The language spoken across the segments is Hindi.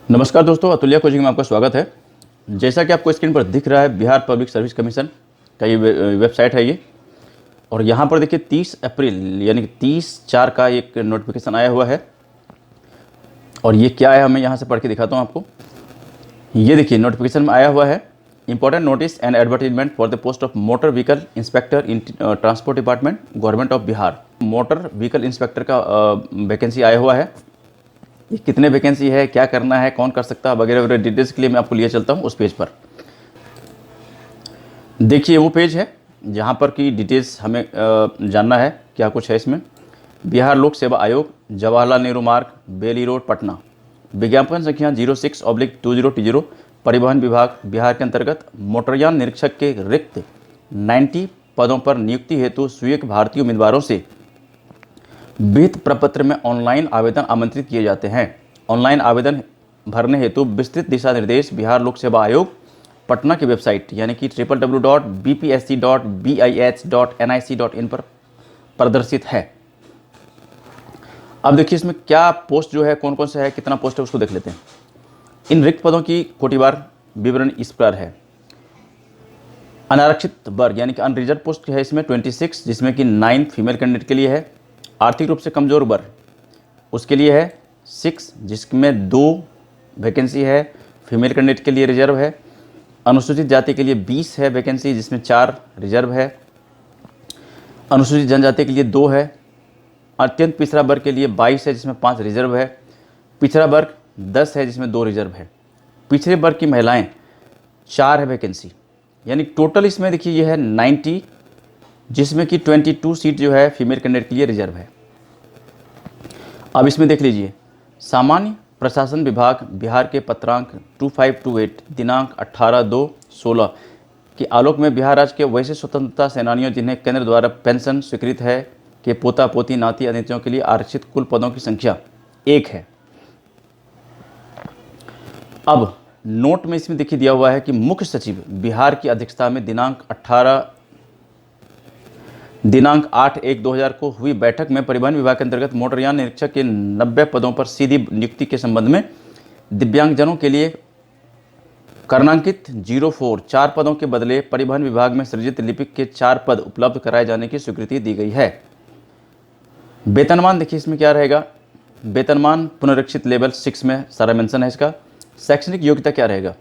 नमस्कार दोस्तों, अतुल्या कोचिंग में आपका स्वागत है। जैसा कि आपको स्क्रीन पर दिख रहा है, बिहार पब्लिक सर्विस कमीशन का ये वेबसाइट है ये। और यहाँ पर देखिए 30 अप्रैल यानी कि 30/4 का एक नोटिफिकेशन आया हुआ है। और ये क्या है, मैं यहाँ से पढ़ के दिखाता हूँ आपको। ये देखिए नोटिफिकेशन में आया हुआ है, important notice and advertisement for the post of motor vehicle inspector in transport department, government of Bihar. Motor vehicle inspector का वैकेंसी आया हुआ है। ये कितने वैकेंसी है, क्या करना है, कौन कर सकता है, वगैरह वगैरह डिटेल्स के लिए मैं आपको लिए चलता हूँ उस पेज पर। देखिए वो पेज है जहाँ पर की डिटेल्स हमें जानना है क्या कुछ है इसमें। बिहार लोक सेवा आयोग, जवाहरलाल नेहरू मार्ग, बेली रोड, पटना। विज्ञापन संख्या 06/2020। परिवहन विभाग बिहार के अंतर्गत मोटरयान निरीक्षक के रिक्त 90 पदों पर नियुक्ति हेतु स्वीकृत भारतीय उम्मीदवारों से विहित प्रपत्र में ऑनलाइन आवेदन आमंत्रित किए जाते हैं। ऑनलाइन आवेदन भरने हेतु विस्तृत दिशा निर्देश बिहार लोक सेवा आयोग पटना की वेबसाइट यानी कि www.bpsc.bih.nic.in पर प्रदर्शित है। अब देखिए इसमें क्या पोस्ट जो है, कौन कौन सा है, कितना पोस्ट है, उसको देख लेते हैं। इन रिक्त पदों की कोटिवार विवरण इस प्रकार है। अनारक्षित वर्ग यानी कि अनरिजर्व पोस्ट है इसमें 26, जिसमें कि 9 फीमेल कैंडिडेट के लिए है। आर्थिक रूप से कमजोर वर्ग उसके लिए है 6, जिसमें 2 वैकेंसी है, फीमेल कैंडिडेट के लिए रिजर्व है। अनुसूचित जाति के लिए 20 है वैकेंसी, जिसमें 4 रिजर्व है। अनुसूचित जनजाति के लिए 2 है। अत्यंत पिछड़ा वर्ग के लिए 22 है, जिसमें 5 रिजर्व है। पिछड़ा वर्ग 10 है, जिसमें 2 रिजर्व है। पिछड़े वर्ग की महिलाएं 4 है वैकेंसी, यानी टोटल इसमें देखिए ये है 90, जिसमें कि 22 सीट जो है फीमेल कैंडिडेट के लिए रिजर्व है। अब इसमें देख लीजिए, सामान्य प्रशासन विभाग बिहार के पत्रांक 2528 दिनांक 18/2/16 के आलोक में बिहार राज्य के वैसे स्वतंत्रता सेनानियों जिन्हें केंद्र द्वारा पेंशन स्वीकृत है के पोता पोती नाती अतिथियों के लिए आरक्षित कुल पदों की संख्या 1 है। अब नोट में इसमें देखिए दिया हुआ है कि मुख्य सचिव बिहार की अध्यक्षता में दिनांक 8/1/2000 को हुई बैठक में परिवहन विभाग के अंतर्गत मोटरयान निरीक्षक के 90 पदों पर सीधी नियुक्ति के संबंध में दिव्यांगजनों के लिए कर्णांकित 04 पदों के बदले परिवहन विभाग में सृजित लिपिक के 4 पद उपलब्ध कराए जाने की स्वीकृति दी गई है। वेतनमान देखिए इसमें क्या रहेगा। वेतनमान पुनरीक्षित लेवल 6 में सारा मेंशन है इसका। शैक्षणिक योग्यता क्या रहेगा,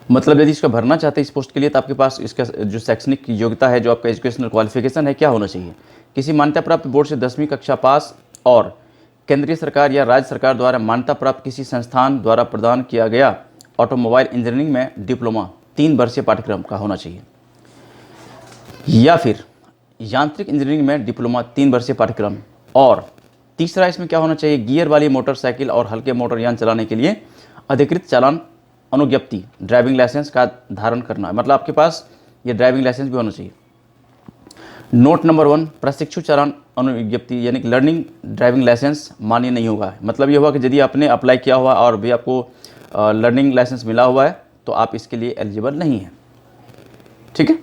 मतलब यदि इसका भरना चाहते हैं इस पोस्ट के लिए तो आपके पास इसका जो शैक्षणिक योग्यता है, जो आपका एजुकेशनल क्वालिफिकेशन है, क्या होना चाहिए। किसी मान्यता प्राप्त बोर्ड से 10वीं कक्षा पास और केंद्रीय सरकार या राज्य सरकार द्वारा मान्यता प्राप्त किसी संस्थान द्वारा प्रदान किया गया ऑटोमोबाइल इंजीनियरिंग में डिप्लोमा 3 वर्षीय पाठ्यक्रम का होना चाहिए, या फिर यांत्रिक इंजीनियरिंग में डिप्लोमा 3 वर्षीय पाठ्यक्रम। और तीसरा इसमें क्या होना चाहिए, गियर वाली मोटरसाइकिल और हल्के मोटरयान चलाने के लिए अधिकृत चालान अनुज्ञप्ति ड्राइविंग लाइसेंस का धारण करना है, मतलब आपके पास ये ड्राइविंग लाइसेंस भी होना चाहिए। नोट नंबर 1, प्रशिक्षु चालान अनुज्ञप्ति यानी कि लर्निंग ड्राइविंग लाइसेंस मान्य नहीं होगा। मतलब ये हुआ कि यदि आपने अप्लाई किया हुआ और भी आपको लर्निंग लाइसेंस मिला हुआ है तो आप इसके लिए एलिजिबल नहीं हैं, ठीक है।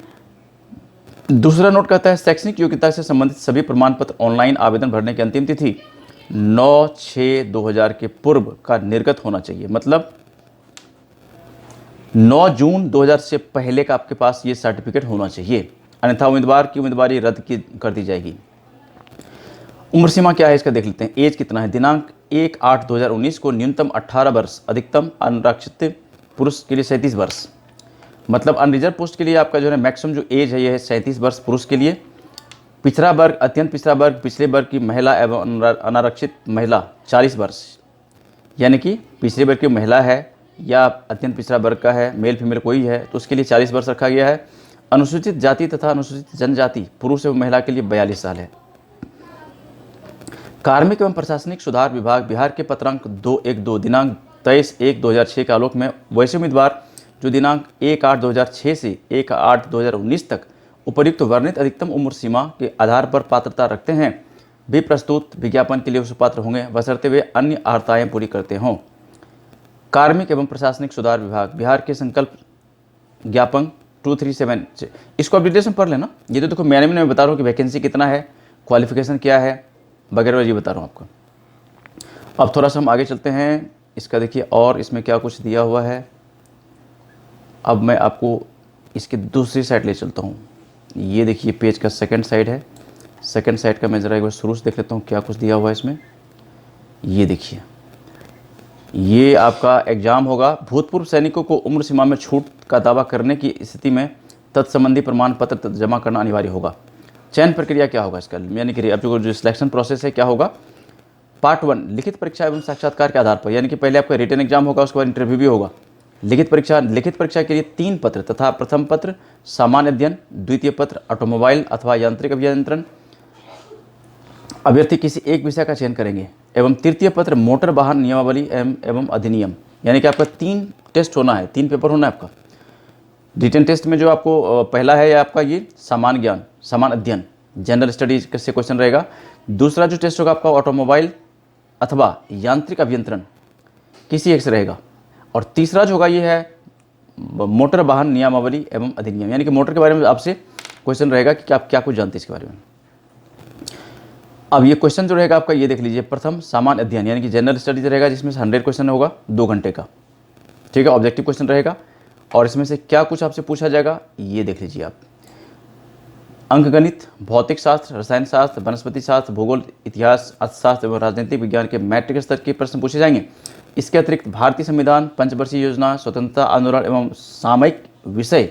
दूसरा नोट कहता है शैक्षणिक योग्यता से संबंधित सभी प्रमाण पत्र ऑनलाइन आवेदन भरने की अंतिम तिथि 9/6/2000 के पूर्व का निर्गत होना चाहिए, मतलब 9 जून 2000 से पहले का आपके पास ये सर्टिफिकेट होना चाहिए, अन्यथा उम्मीदवार की उम्मीदवारी रद्द कर दी जाएगी। उम्र सीमा क्या है इसका देख लेते हैं। एज कितना है, दिनांक 1/8/2019 को न्यूनतम 18 वर्ष, अधिकतम अनारक्षित पुरुष के लिए 37 वर्ष। मतलब अनरिजर्व पोस्ट के लिए आपका जो है मैक्सिमम जो एज है ये है 37 वर्ष पुरुष के लिए। पिछड़ा वर्ग, अत्यंत पिछड़ा वर्ग, पिछले वर्ग की महिला एवं अनारक्षित महिला 40 वर्ष, यानी कि पिछले वर्ग की महिला है या अत्यंत पिछड़ा वर्ग का है, मेल फीमेल कोई है तो उसके लिए 40 वर्ष रखा गया है। अनुसूचित जाति तथा अनुसूचित जनजाति पुरुष एवं महिला के लिए 42 साल है। कार्मिक एवं प्रशासनिक सुधार विभाग बिहार के पत्रांक 212 दिनांक 23/1/2006 के आलोक में वैसे उम्मीदवार जो दिनांक 1/8/2006 से 1/8/2019 तक उपर्युक्त वर्णित अधिकतम उम्र सीमा के आधार पर पात्रता रखते हैं भी प्रस्तुत विज्ञापन के लिए सुपात्र होंगे, बशर्ते वे अन्य अर्हताएं पूरी करते हों। कार्मिक एवं प्रशासनिक सुधार विभाग बिहार के संकल्प ज्ञापन 237 से इसको आप डिटेल्स में पढ़ लेना। ये तो देखो मैंने बता रहा हूँ कि वैकेंसी कितना है, क्वालिफिकेशन क्या है वगैरह, ये बता रहा हूँ आपको। अब थोड़ा सा हम आगे चलते हैं इसका देखिए और इसमें क्या कुछ दिया हुआ है। अब मैं आपको इसके दूसरी साइड ले चलता हूँ। ये देखिए पेज का सेकंड साइड है। सेकंड साइड का मैं ज़रा एक बार शुरू से देख लेता हूँ क्या कुछ दिया हुआ है इसमें। ये देखिए, ये आपका एग्ज़ाम होगा। भूतपूर्व सैनिकों को उम्र सीमा में छूट का दावा करने की स्थिति में तत्संबंधी प्रमाण पत्र जमा करना अनिवार्य होगा। चयन प्रक्रिया क्या होगा इसका, यानी कि अब जो सिलेक्शन प्रोसेस है क्या होगा। पार्ट 1 लिखित परीक्षा एवं साक्षात्कार के आधार पर, यानी कि पहले आपका रिटन एग्जाम होगा, उसके बाद इंटरव्यू भी होगा। लिखित परीक्षा के लिए 3 पत्र तथा प्रथम पत्र सामान्य अध्ययन, द्वितीय पत्र ऑटोमोबाइल अथवा यांत्रिक अभियंत्रण। अभ्यर्थी किसी एक विषय का चयन करेंगे एवं तृतीय पत्र मोटर वाहन नियमावली एवं अधिनियम। यानी कि आपका 3 टेस्ट होना है, 3 पेपर होना है आपका। रिटन टेस्ट में जो आपको पहला है आपका ये सामान्य ज्ञान, सामान्य अध्ययन, जनरल स्टडीज से क्वेश्चन रहेगा। दूसरा जो टेस्ट होगा आपका ऑटोमोबाइल अथवा यांत्रिक अभियंत्रण, किसी एक से रहेगा। और तीसरा जो होगा ये है मोटर वाहन नियमावली एवं अधिनियम, यानी कि मोटर के बारे में आपसे क्वेश्चन रहेगा कि आप क्या कुछ जानते हैं इसके बारे में। अब ये क्वेश्चन जो रहेगा आपका ये देख लीजिए। प्रथम सामान्य अध्ययन यानी कि जनरल स्टडीज रहेगा, जिसमें से 100 क्वेश्चन होगा 2 घंटे का, ठीक है, ऑब्जेक्टिव क्वेश्चन रहेगा। और इसमें से क्या कुछ आपसे पूछा जाएगा ये देख लीजिए आप। अंकगणित, भौतिक शास्त्र, रसायन शास्त्र, वनस्पति शास्त्र, भूगोल, इतिहास, अर्थशास्त्र एवं राजनीतिक विज्ञान के मैट्रिक स्तर के प्रश्न पूछे जाएंगे। इसके अतिरिक्त भारतीय संविधान, पंचवर्षीय योजना, स्वतंत्रता आंदोलन एवं सामयिक विषय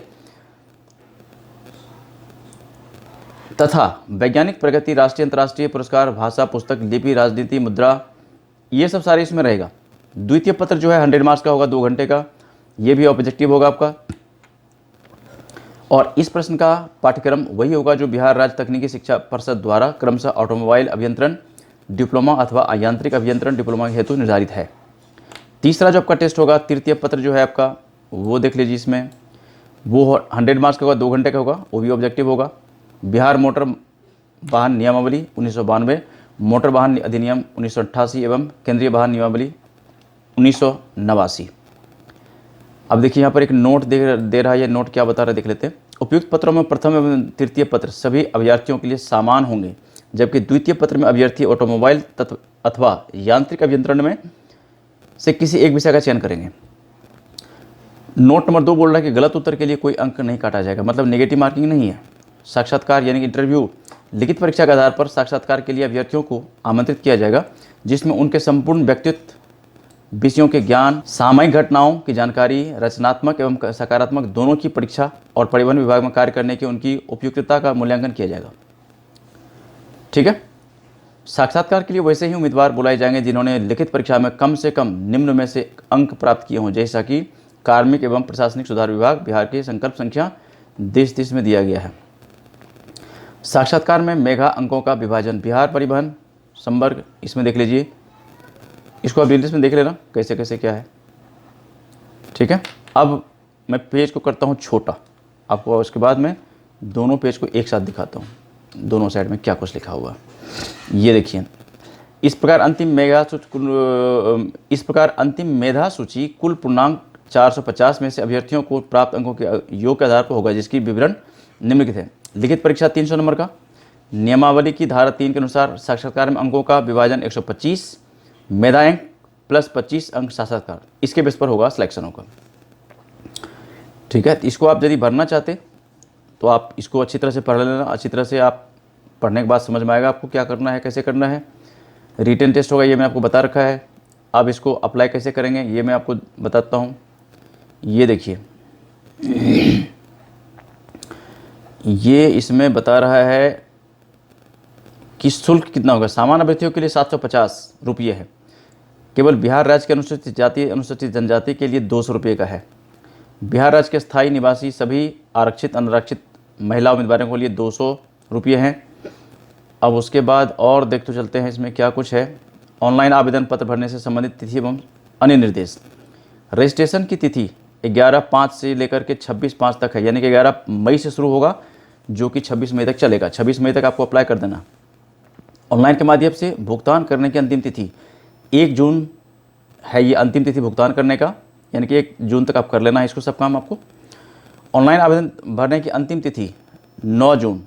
तथा वैज्ञानिक प्रगति, राष्ट्रीय अंतर्राष्ट्रीय पुरस्कार, भाषा, पुस्तक, लिपि, राजनीति, मुद्रा, ये सब सारे इसमें रहेगा। द्वितीय पत्र जो है 100 मार्क्स का होगा, 2 घंटे का, ये भी ऑब्जेक्टिव होगा आपका। और इस प्रश्न का पाठ्यक्रम वही होगा जो बिहार राज्य तकनीकी शिक्षा परिषद द्वारा क्रमशः ऑटोमोबाइल अभियंत्रण डिप्लोमा अथवा यांत्रिक अभियंत्रण डिप्लोमा हेतु निर्धारित है। तीसरा जो आपका टेस्ट होगा, तृतीय पत्र जो है आपका, वो देख लीजिए। इसमें वो 100 मार्क्स का होगा, 2 घंटे का होगा, वो भी ऑब्जेक्टिव होगा। बिहार मोटर वाहन नियमावली 1992, मोटर वाहन अधिनियम 1988 एवं केंद्रीय वाहन नियमावली 1989। अब देखिए यहाँ पर एक नोट दे रहा है, ये नोट क्या बता रहा है देख लेते हैं। उपयुक्त पत्रों में प्रथम एवं तृतीय पत्र सभी अभ्यर्थियों के लिए समान होंगे, जबकि द्वितीय पत्र में अभ्यर्थी ऑटोमोबाइल अथवा यांत्रिक अभियंत्रण में से किसी एक विषय का चयन करेंगे। नोट नंबर 2 बोल रहा है कि गलत उत्तर के लिए कोई अंक नहीं काटा जाएगा, मतलब नेगेटिव मार्किंग नहीं है। साक्षात्कार यानी कि इंटरव्यू, लिखित परीक्षा के आधार पर साक्षात्कार के लिए अभ्यर्थियों को आमंत्रित किया जाएगा, जिसमें उनके संपूर्ण व्यक्तित्व, विषयों के ज्ञान, सामयिक घटनाओं की जानकारी, रचनात्मक एवं सकारात्मक दोनों की परीक्षा और परिवहन विभाग में कार्य करने की उनकी उपयुक्तता का मूल्यांकन किया जाएगा। ठीक है। साक्षात्कार के लिए वैसे ही उम्मीदवार बुलाए जाएंगे जिन्होंने लिखित परीक्षा में कम से कम निम्न में से अंक प्राप्त किए हों, जैसा कि कार्मिक एवं प्रशासनिक सुधार विभाग बिहार के संकल्प संख्या 30 में दिया गया है। साक्षात्कार में मेगा अंकों का विभाजन, बिहार परिवहन संवर्ग, इसमें देख लीजिए, इसको आप डिटेल्स में देख लेना कैसे कैसे क्या है। ठीक है। अब मैं पेज को करता हूँ छोटा आपको, उसके बाद मैं दोनों पेज को एक साथ दिखाता हूँ, दोनों साइड में क्या कुछ लिखा हुआ है। ये देखिए, इस प्रकार अंतिम मेधा सूची कुल पूर्णांक 450 में से अभ्यर्थियों को प्राप्त अंकों के योग के आधार पर होगा, जिसकी विवरण निम्नलिखित है। लिखित परीक्षा 300 नंबर का, नियमावली की धारा 3 के अनुसार साक्षात्कार में अंकों का विभाजन 125, मेधा अंक प्लस 25 अंक साक्षात्कार, इसके बेस पर होगा सिलेक्शन होगा। ठीक है। इसको आप यदि भरना चाहते तो आप इसको अच्छी तरह से पढ़ लेना, अच्छी तरह से आप पढ़ने के बाद समझ में आएगा आपको क्या करना है, कैसे करना है। रिटन टेस्ट होगा, ये मैं आपको बता रखा है। अब इसको अप्लाई कैसे करेंगे ये मैं आपको बताता हूँ। ये देखिए, ये इसमें बता रहा है कि शुल्क कितना होगा। सामान्य अभ्यर्थियों के लिए 750 रुपये है। केवल बिहार राज्य के अनुसूचित जाति अनुसूचित जनजाति के लिए 200 रुपये का है। बिहार राज्य के स्थायी निवासी सभी आरक्षित अनारक्षित महिला उम्मीदवारों के लिए 200 रुपये हैं। अब उसके बाद और देखते चलते हैं इसमें क्या कुछ है। ऑनलाइन आवेदन पत्र भरने से संबंधित तिथि एवं अन्य निर्देश। रजिस्ट्रेशन की तिथि 11/5 से लेकर के 26/5 तक है, यानी कि 11 मई से शुरू होगा जो कि 26 मई तक चलेगा। 26 मई तक आपको अप्लाई कर देना। ऑनलाइन के माध्यम से भुगतान करने की अंतिम तिथि 1 जून है, ये अंतिम तिथि भुगतान करने का, यानी कि 1 जून तक आप कर लेना है इसको सब काम आपको। ऑनलाइन आवेदन भरने की अंतिम तिथि 9 जून।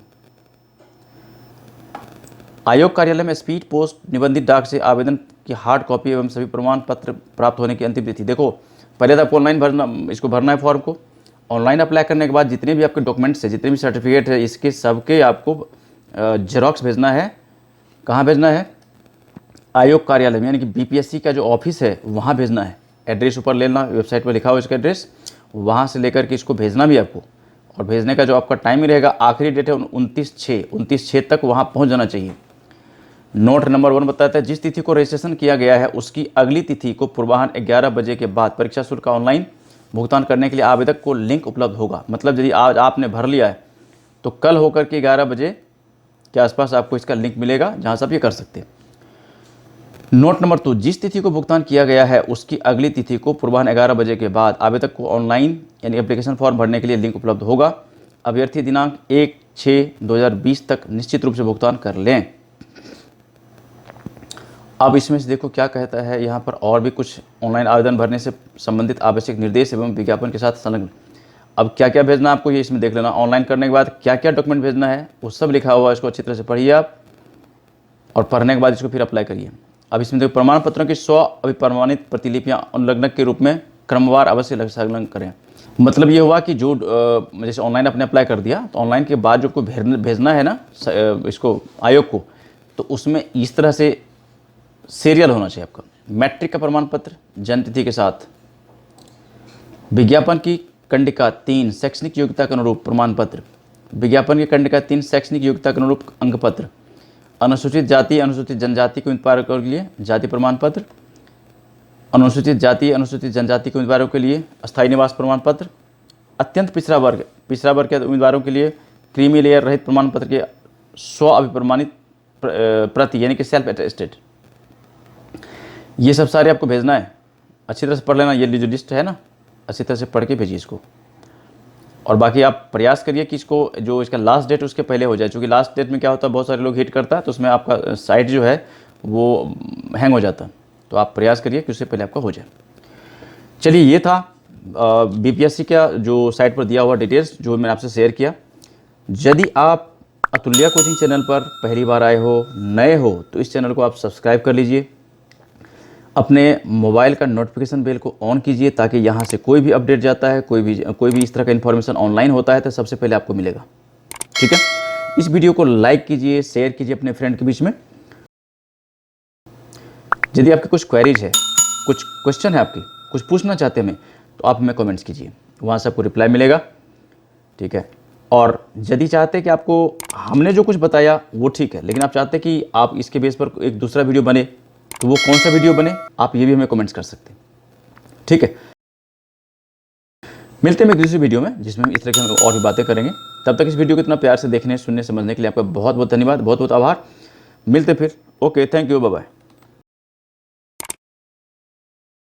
आयोग कार्यालय में स्पीड पोस्ट निबंधित डाक से आवेदन की हार्ड कॉपी एवं सभी प्रमाण पत्र प्राप्त होने की अंतिम तिथि। देखो, पहले तो आपको ऑनलाइन भरना है फॉर्म को। ऑनलाइन अप्लाई करने के बाद जितने भी आपके डॉक्यूमेंट्स है, जितने भी सर्टिफिकेट है, इसके सबके आपको जेरॉक्स भेजना है। कहाँ भेजना है? आयोग कार्यालय में, यानी कि बीपीएससी का जो ऑफिस है वहाँ भेजना है। एड्रेस ऊपर लेना, वेबसाइट पर लिखा हुआ इसका एड्रेस, वहाँ से लेकर के इसको भेजना भी आपको। और भेजने का जो आपका टाइम रहेगा, आखिरी डेट है 29/6 तक वहाँ पहुँच जाना चाहिए। नोट नंबर 1 बताता है, जिस तिथि को रजिस्ट्रेशन किया गया है उसकी अगली तिथि को पूर्वाह्न 11 बजे के बाद परीक्षा शुल्क का ऑनलाइन भुगतान करने के लिए आवेदक को लिंक उपलब्ध होगा। मतलब यदि आज आपने भर लिया है तो कल होकर के 11 बजे के आसपास आपको इसका लिंक मिलेगा, जहाँ से आप ये कर सकते हैं। नोट नंबर 2, जिस तिथि को भुगतान किया गया है उसकी अगली तिथि को पूर्वाह्न 11 बजे के बाद आवेदक को ऑनलाइन यानी एप्लीकेशन फॉर्म भरने के लिए लिंक उपलब्ध होगा। अभ्यर्थी दिनांक 1/6/2020 तक निश्चित रूप से भुगतान कर लें। अब इसमें से देखो क्या कहता है यहाँ पर, और भी कुछ ऑनलाइन आवेदन भरने से संबंधित आवश्यक निर्देश एवं विज्ञापन के साथ संलग्न। अब क्या क्या भेजना है आपको, ये इसमें देख लेना। ऑनलाइन करने के बाद क्या क्या डॉक्यूमेंट भेजना है वो सब लिखा हुआ है, इसको अच्छी तरह से पढ़िए आप, और पढ़ने के बाद इसको फिर अप्लाई करिए। अब इसमें देखो, प्रमाण पत्रों की 100 अभिप्रमाणित प्रतिलिपियाँ अनुलग्नक के रूप में क्रमवार अवश्य संलग्न करें। मतलब ये हुआ कि जो जैसे ऑनलाइन आपने अप्लाई कर दिया, तो ऑनलाइन के बाद जो कोई भेजना है ना इसको आयोग को, तो उसमें इस तरह से सीरियल होना चाहिए आपका। मैट्रिक का प्रमाण पत्र जन्मतिथि के साथ, विज्ञापन की कंडिका 3 शैक्षणिक योग्यता के अनुरूप प्रमाण पत्र, विज्ञापन की कंडिका 3 शैक्षणिक योग्यता के अनुरूप अंक पत्र, अनुसूचित जाति अनुसूचित जनजाति के उम्मीदवारों के लिए जाति प्रमाण पत्र, अनुसूचित जाति अनुसूचित जनजाति के उम्मीदवारों के लिए अस्थायी निवास प्रमाण पत्र, अत्यंत पिछड़ा वर्ग के उम्मीदवारों के लिए क्रीमी लेयर रहित प्रमाण पत्र के 100 अभिप्रमाणित प्रति यानी कि सेल्फ अटेस्टेड। ये सब सारे आपको भेजना है। अच्छी तरह से पढ़ लेना, ये जो लिस्ट है ना, अच्छी तरह से पढ़ के भेजिए इसको। और बाकी आप प्रयास करिए कि इसको जो इसका लास्ट डेट उसके पहले हो जाए, क्योंकि लास्ट डेट में क्या होता है, बहुत सारे लोग हिट करता है तो उसमें आपका साइट जो है वो हैंग हो जाता है। तो आप प्रयास करिए कि उससे पहले आपका हो जाए। चलिए, ये था बीपीएससी का जो साइट पर दिया हुआ डिटेल्स जो मैंने आपसे शेयर किया। यदि आप अतुल्या कोचिंग चैनल पर पहली बार आए हो, नए हो, तो इस चैनल को आप सब्सक्राइब कर लीजिए। अपने मोबाइल का नोटिफिकेशन बेल को ऑन कीजिए, ताकि यहाँ से कोई भी अपडेट जाता है, कोई भी इस तरह का इन्फॉर्मेशन ऑनलाइन होता है तो सबसे पहले आपको मिलेगा। ठीक है, इस वीडियो को लाइक कीजिए, शेयर कीजिए अपने फ्रेंड के बीच में। यदि आपकी कुछ क्वेरीज है, कुछ क्वेश्चन है, आपके कुछ पूछना चाहते हैं, तो आप हमें कमेंट्स कीजिए, वहाँ से आपको रिप्लाई मिलेगा। ठीक है, और यदि चाहते हैं कि आपको हमने जो कुछ बताया वो ठीक है, लेकिन आप चाहते हैं कि आप इसके बेस पर एक दूसरा वीडियो बने, तो वो कौन सा वीडियो बने, आप ये भी हमें कमेंट्स कर सकते हैं। ठीक है, मिलते हैं एक दूसरी वीडियो में जिसमें हम इस तरह की हम और भी बातें करेंगे। तब तक इस वीडियो को इतना प्यार से देखने, सुनने, समझने के लिए आपका बहुत बहुत धन्यवाद, बहुत बहुत आभार। मिलते फिर। Okay, thank you, bye bye.